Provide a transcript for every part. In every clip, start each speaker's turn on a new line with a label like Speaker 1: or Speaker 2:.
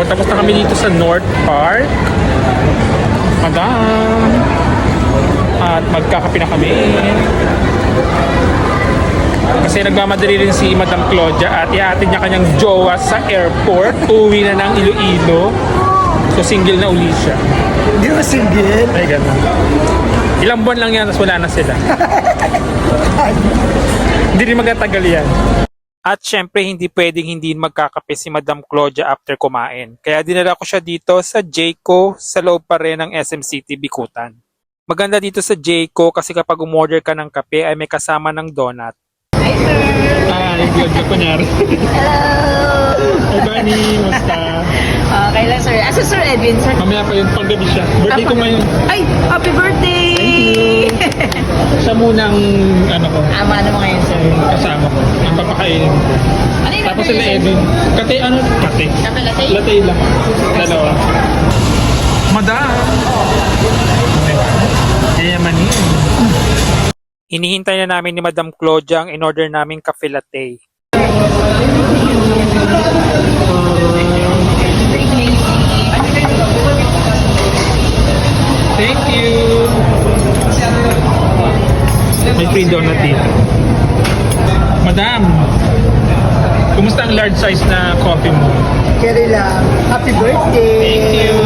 Speaker 1: Tapos na kami dito sa North Park. Madam. At magkakape na kami. Kasi nagmamadali rin si Madam Claudia at ihatid niya kanyang jowa sa airport. Uwi na ng Iloilo. So single na uli siya.
Speaker 2: Hindi mo single?
Speaker 1: Ay, gano'n. Ilang buwan lang yan, tapos wala na sila. Hindi rin magtatagal yan. At syempre, hindi pwedeng hindi magkakape si Madam Claudia after kumain. Kaya dinala ko siya dito sa Jayco sa loob pa rin ng SM City, Bikutan. Maganda dito sa Jayco kasi kapag umorder ka ng kape ay may kasama ng donut.
Speaker 3: Hi, sir!
Speaker 1: Ay, good ka kunyari.
Speaker 3: Hello!
Speaker 1: Hey, Bunny, basta.
Speaker 3: Okay lang, sir. Asa Sir Edwin, sir?
Speaker 1: Mamaya pa yun, paggabi siya. Birthday ko ngayon.
Speaker 3: Ay! Happy birthday!
Speaker 1: Siya munang, ano ko,
Speaker 3: Ama naman ngayon, sir.
Speaker 1: kasama ko. Ang papakainin.
Speaker 3: Ano yung
Speaker 1: Tapos
Speaker 3: number
Speaker 1: sila
Speaker 3: niyo, sir?
Speaker 1: Edwin. Kate, ano? Kate.
Speaker 3: Nakalatay?
Speaker 1: Latay lang. Dalawa. Madam! Yayamanin. Hinihintay na namin ni Madam Claudia ang in-order naming cafe latte. Thank you! May free donut dito. Madam! Kumusta ang large size na coffee mo?
Speaker 2: Carry lang. Happy birthday!
Speaker 1: Thank you!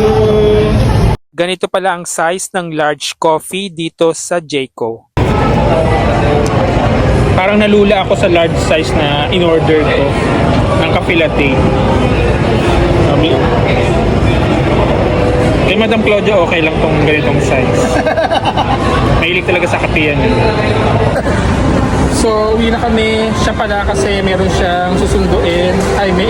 Speaker 1: Ganito pala ang size ng large coffee dito sa Jayco. Parang nalula ako sa large size na in-order ko ng cafe latte. Kay Madam Claudia, okay lang tong ganitong size. Mahilig talaga sa kape yan. So, uwi na kami. Siya pala kasi meron siyang susunduin. Ay, may